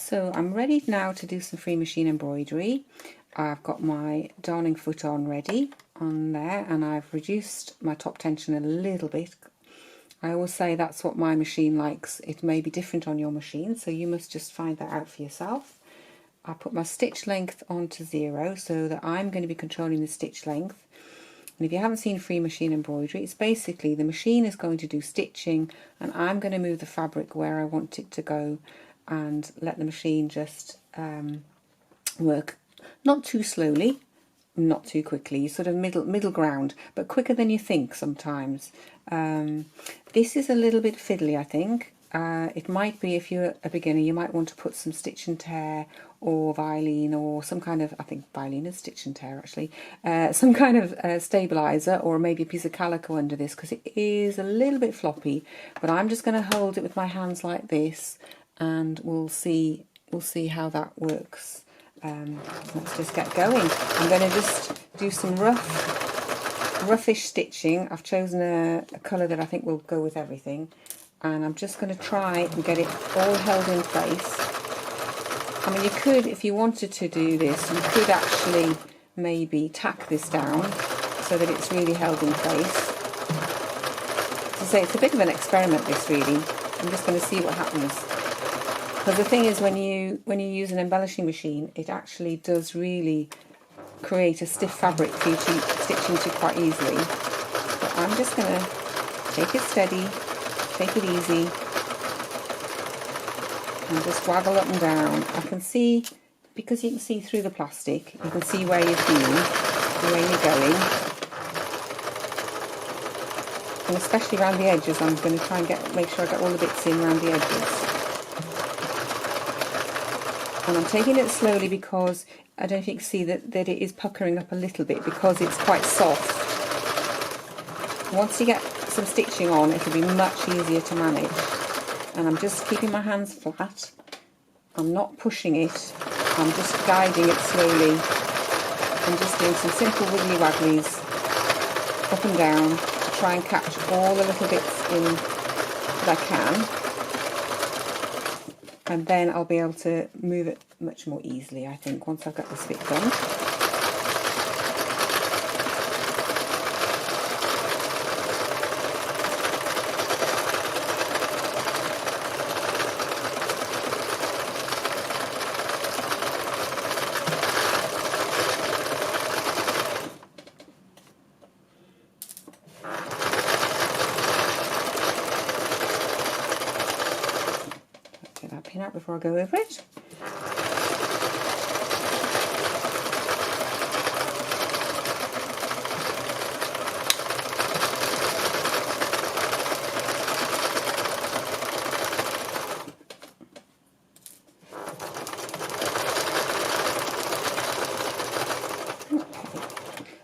So I'm ready now to do some free machine embroidery. I've got my darning foot on ready on there, and I've reduced my top tension a little bit. I always say that's what my machine likes. It may be different on your machine, so you must just find that out for yourself. I put my stitch length onto 0 so that I'm going to be controlling the stitch length. And if you haven't seen free machine embroidery, it's basically the machine is going to do stitching and I'm going to move the fabric where I want it to go and let the machine just work not too slowly, not too quickly, sort of middle ground, but quicker than you think sometimes. This is a little bit fiddly, I think. It might be, if you're a beginner, you might want to put some stitch and tear or violin or some kind of, I think violin is stitch and tear actually, some kind of stabilizer or maybe a piece of calico under this, because it is a little bit floppy. But I'm just going to hold it with my hands like this and we'll see how that works. Let's just get going. I'm going to just do some roughish stitching. I've chosen a colour that I think will go with everything, and I'm just going to try and get it all held in place. I mean, you could, if you wanted to do this, you could actually maybe tack this down so that it's really held in place. As I say, it's a bit of an experiment, this really. I'm just going to see what happens. Because the thing is, when you use an embellishing machine, it actually does really create a stiff fabric for you to stitch into quite easily. But I'm just going to take it steady, take it easy, and just waggle up and down. I can see, because you can see through the plastic, you can see where you've been, where you're going. And especially around the edges, I'm going to try and make sure I get all the bits in around the edges. And I'm taking it slowly because I don't know if you can see that it is puckering up a little bit because it's quite soft. Once you get some stitching on, it'll be much easier to manage. And I'm just keeping my hands flat. I'm not pushing it. I'm just guiding it slowly. I'm just doing some simple wiggly wagglies up and down to try and catch all the little bits in that I can. And then I'll be able to move it much more easily, I think, once I've got this bit done. Get that pin out before I go over it.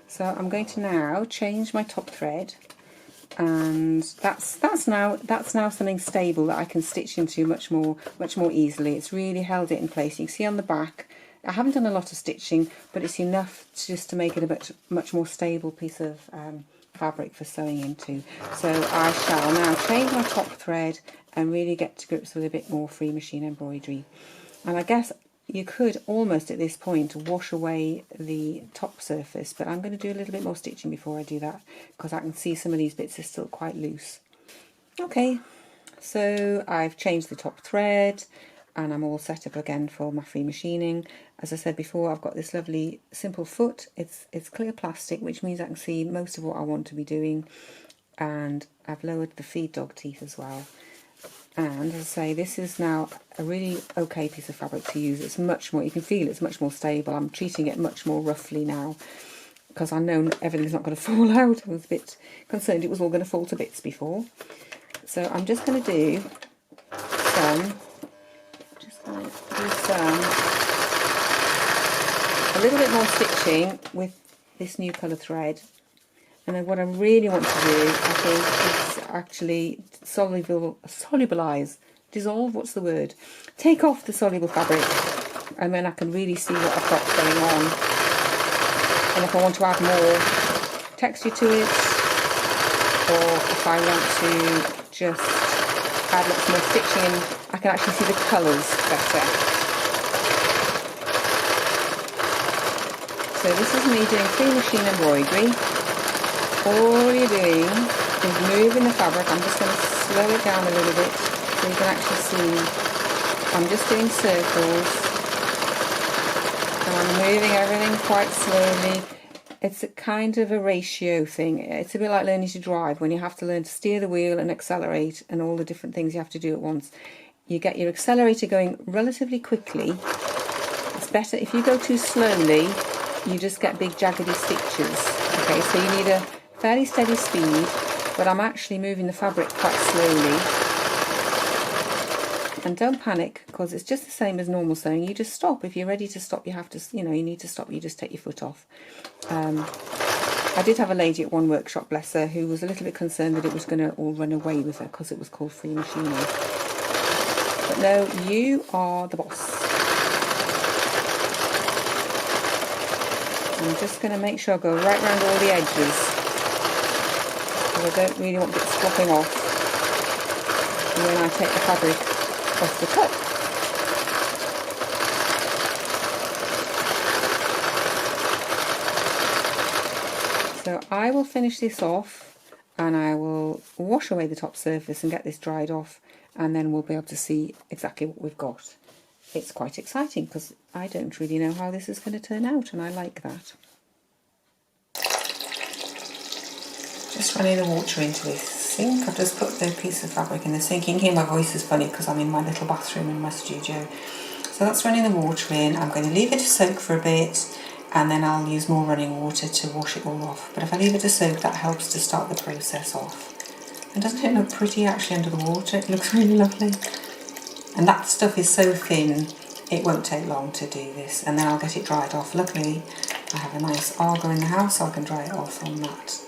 So I'm going to now change my top thread, and that's now something stable that I can stitch into much more easily. It's really held it in place. You can see on the back, I haven't done a lot of stitching, but it's enough just to make it a much more stable piece of fabric for sewing into. So I shall now change my top thread and really get to grips with a bit more free machine embroidery. And I guess you could almost at this point wash away the top surface, but I'm going to do a little bit more stitching before I do that because I can see some of these bits are still quite loose. Okay, so I've changed the top thread and I'm all set up again for my free machining. As I said before, I've got this lovely simple foot. It's clear plastic, which means I can see most of what I want to be doing, and I've lowered the feed dog teeth as well. And as I say, this is now a really okay piece of fabric to use. It's much more, you can feel it's much more stable. I'm treating it much more roughly now because I know everything's not going to fall out. I was a bit concerned it was all going to fall to bits before. So I'm just going to do a little bit more stitching with this new colour thread. And then what I really want to do, I think, is actually dissolve, what's the word? Take off the soluble fabric, and then I can really see what I've got going on. And if I want to add more texture to it, or if I want to just add lots more stitching in, I can actually see the colours better. So this is me doing free machine embroidery. All you're doing is moving the fabric. I'm just going to slow it down a little bit so you can actually see. I'm just doing circles and I'm moving everything quite slowly. It's a kind of a ratio thing. It's a bit like learning to drive, when you have to learn to steer the wheel and accelerate and all the different things you have to do at once. You get your accelerator going relatively quickly. It's better if you go too slowly, you just get big jaggedy stitches. Okay, so you need a fairly steady speed, but I'm actually moving the fabric quite slowly. And don't panic, because it's just the same as normal sewing. You just stop. If you're ready to stop, you have to, you need to stop. You just take your foot off. I did have a lady at one workshop, bless her, who was a little bit concerned that it was going to all run away with her because it was called free machining. But no, you are the boss. I'm just going to make sure I go right around all the edges, because I don't really want bits flopping off when I take the fabric off the cut. So I will finish this off and I will wash away the top surface and get this dried off, and then we'll be able to see exactly what we've got. It's quite exciting because I don't really know how this is going to turn out, and I like that. Just running the water into this sink. I've just put the piece of fabric in the sink. You can hear my voice is funny because I'm in my little bathroom in my studio. So that's running the water in. I'm going to leave it to soak for a bit, and then I'll use more running water to wash it all off. But if I leave it to soak, that helps to start the process off. And doesn't it look pretty actually under the water? It looks really lovely. And that stuff is so thin, it won't take long to do this, and then I'll get it dried off. Luckily, I have a nice argo in the house, so I can dry it off on that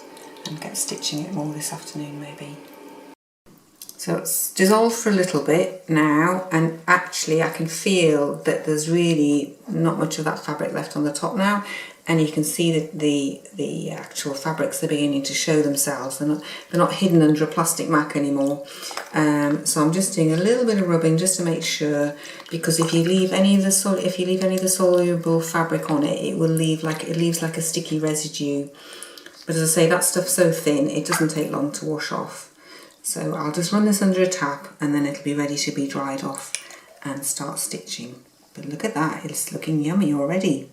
and get stitching it more this afternoon maybe. So it's dissolved for a little bit now, and actually I can feel that there's really not much of that fabric left on the top now, and you can see that the actual fabrics are beginning to show themselves. They're not hidden under a plastic mat anymore. So I'm just doing a little bit of rubbing just to make sure, because if you leave any of the soluble fabric on it, it leaves like a sticky residue. But as I say, that stuff's so thin it doesn't take long to wash off. So I'll just run this under a tap and then it'll be ready to be dried off and start stitching. But look at that, it's looking yummy already.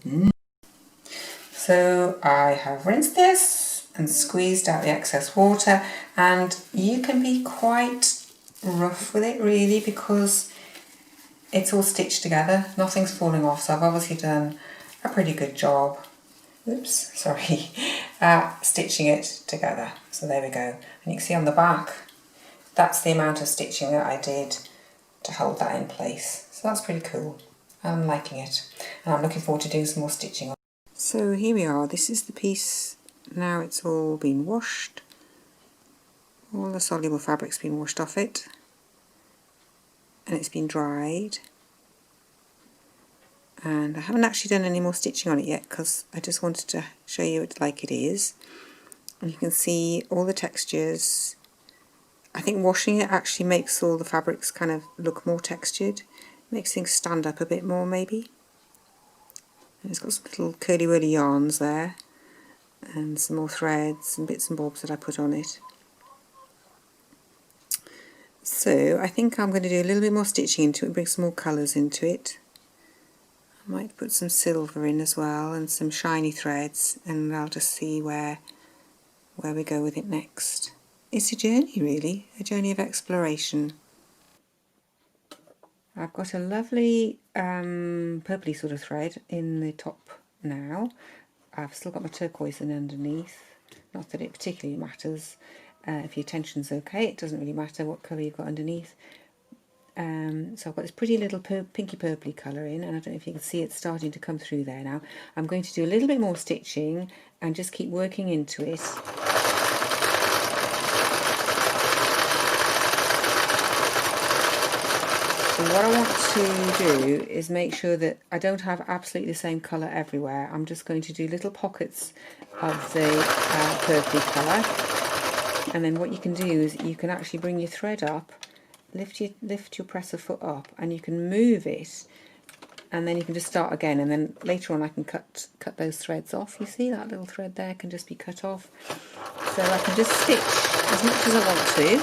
So I have rinsed this and squeezed out the excess water, and you can be quite rough with it really because it's all stitched together, nothing's falling off, so I've obviously done a pretty good job. Oops, sorry, stitching it together. So there we go, and you can see on the back, that's the amount of stitching that I did to hold that in place. So that's pretty cool. I'm liking it, and I'm looking forward to doing some more stitching. So here we are, this is the piece. Now it's all been washed. All the soluble fabric's been washed off it, and it's been dried. And I haven't actually done any more stitching on it yet because I just wanted to show you it like it is. And you can see all the textures. I think washing it actually makes all the fabrics kind of look more textured, makes things stand up a bit more maybe. And it's got some little curly whirly yarns there, and some more threads and bits and bobs that I put on it. So I think I'm going to do a little bit more stitching into it and bring some more colours into it. I might put some silver in as well and some shiny threads, and I'll just see where we go with it next. It's a journey really, a journey of exploration. I've got a lovely purpley sort of thread in the top now. I've still got my turquoise in underneath, not that it particularly matters. If your tension's okay, it doesn't really matter what colour you've got underneath. So I've got this pretty little pinky purpley colour in, and I don't know if you can see it starting to come through there now. I'm going to do a little bit more stitching and just keep working into it. So what I want to do is make sure that I don't have absolutely the same colour everywhere. I'm just going to do little pockets of the purpley colour, and then what you can do is you can actually bring your thread up, lift your presser foot up, and you can move it and then you can just start again, and then later on I can cut those threads off. You see that little thread there can just be cut off, so I can just stitch as much as I want to,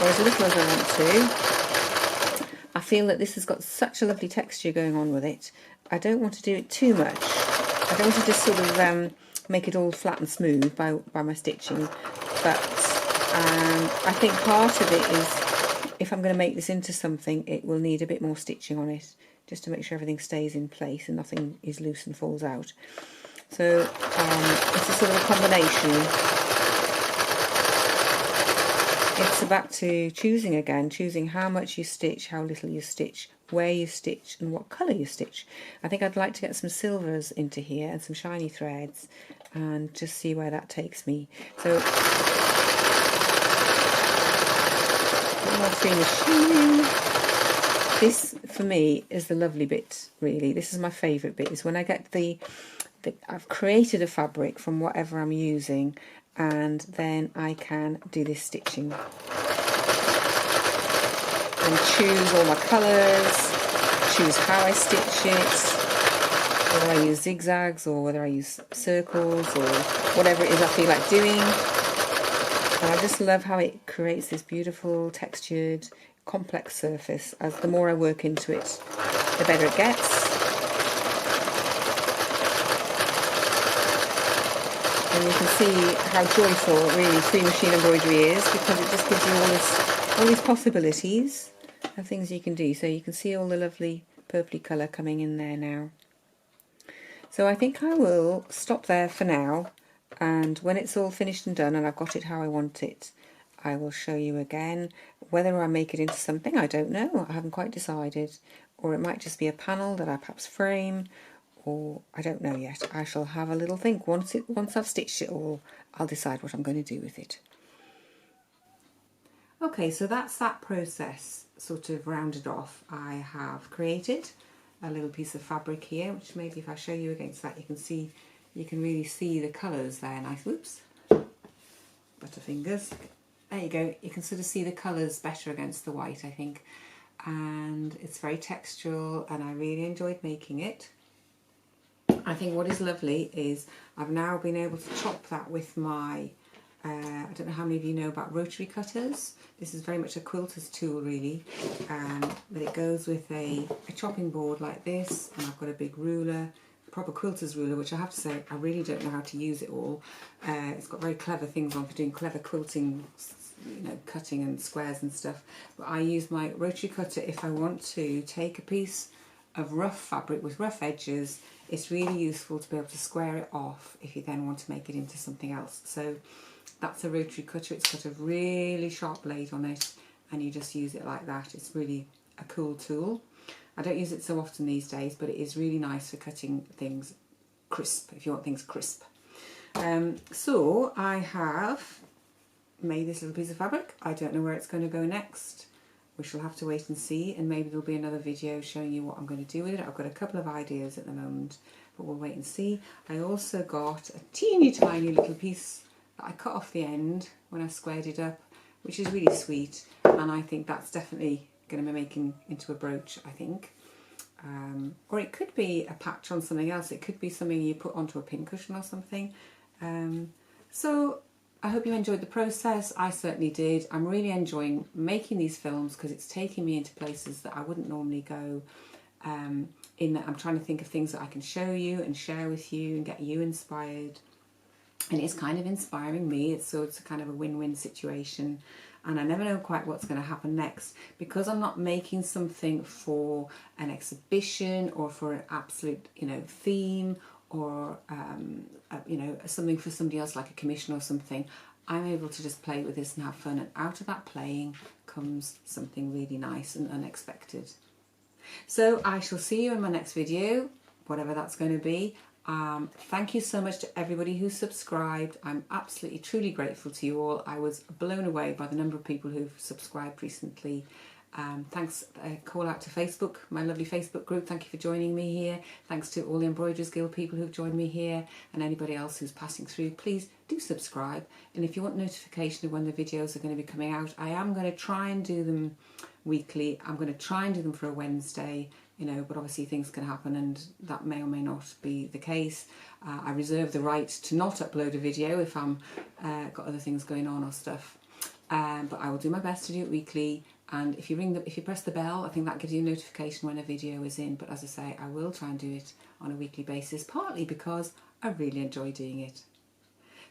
or as little as I want to. I feel that this has got such a lovely texture going on with it. I don't want to do it too much. I don't want to just sort of make it all flat and smooth by my stitching, but I think part of it is, if I'm going to make this into something, it will need a bit more stitching on it, just to make sure everything stays in place and nothing is loose and falls out. So it's a sort of a combination. It's back to choosing how much you stitch, how little you stitch, where you stitch and what colour you stitch. I think I'd like to get some silvers into here and some shiny threads and just see where that takes me. So more free machining. This for me is the lovely bit, really. This is my favourite bit, is when I get I've created a fabric from whatever I'm using, and then I can do this stitching and choose all my colours, choose how I stitch it, whether I use zigzags or whether I use circles or whatever it is I feel like doing. And I just love how it creates this beautiful textured complex surface. As the more I work into it, the better it gets. And you can see how joyful really free machine embroidery is, because it just gives you all these possibilities of things you can do. So you can see all the lovely purpley colour coming in there now. So I think I will stop there for now, and when it's all finished and done and I've got it how I want it, I will show you again. Whether I make it into something, I don't know. I haven't quite decided. Or it might just be a panel that I perhaps frame, or I don't know yet. I shall have a little think. Once I've stitched it all, I'll decide what I'm going to do with it. Okay, so that's that process sort of rounded off. I have created a little piece of fabric here, which maybe if I show you against that, you can really see the colours there. Nice, whoops, butterfingers. There you go. You can sort of see the colours better against the white, I think. And it's very textural, and I really enjoyed making it. I think what is lovely is I've now been able to chop that with my, I don't know how many of you know about rotary cutters. This is very much a quilter's tool, really, but it goes with a chopping board like this, and I've got a big ruler, proper quilter's ruler, which I have to say I really don't know how to use it all. It's got very clever things on for doing clever quilting, you know, cutting and squares and stuff, but I use my rotary cutter if I want to take a piece of rough fabric with rough edges. It's really useful to be able to square it off if you then want to make it into something else. So that's a rotary cutter. It's got a really sharp blade on it, and you just use it like that. It's really a cool tool. I don't use it so often these days, but it is really nice for cutting things crisp, if you want things crisp. So I have made this little piece of fabric. I don't know where it's going to go next. We shall have to wait and see, and maybe there'll be another video showing you what I'm going to do with it. I've got a couple of ideas at the moment, but we'll wait and see. I also got a teeny tiny little piece that I cut off the end when I squared it up, which is really sweet, and I think that's definitely going to be making into a brooch, I think. Or it could be a patch on something else. It could be something you put onto a pincushion or something. So I hope you enjoyed the process. I certainly did. I'm really enjoying making these films because it's taking me into places that I wouldn't normally go. In that I'm trying to think of things that I can show you and share with you and get you inspired. And it's kind of inspiring me. It's a kind of a win-win situation. And I never know quite what's going to happen next, because I'm not making something for an exhibition or for an absolute, you know, theme, or you know, something for somebody else, like a commission or something. I'm able to just play with this and have fun, and out of that playing comes something really nice and unexpected. So I shall see you in my next video, whatever that's going to be. Thank you so much to everybody who subscribed. I'm absolutely truly grateful to you all. I was blown away by the number of people who've subscribed recently. Thanks, call out to Facebook, my lovely Facebook group. Thank you for joining me here. Thanks to all the Embroiderers Guild people who've joined me here, and anybody else who's passing through. Please do subscribe, and if you want notification of when the videos are going to be coming out, I am going to try and do them weekly. I'm going to try and do them for a Wednesday, you know, but obviously things can happen and that may or may not be the case. I reserve the right to not upload a video if I'm got other things going on or stuff. But I will do my best to do it weekly, and if you press the bell, I think that gives you a notification when a video is in. But as I say, I will try and do it on a weekly basis, partly because I really enjoy doing it.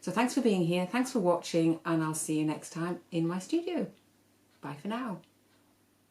So thanks for being here, thanks for watching, and I'll see you next time in my studio. Bye for now.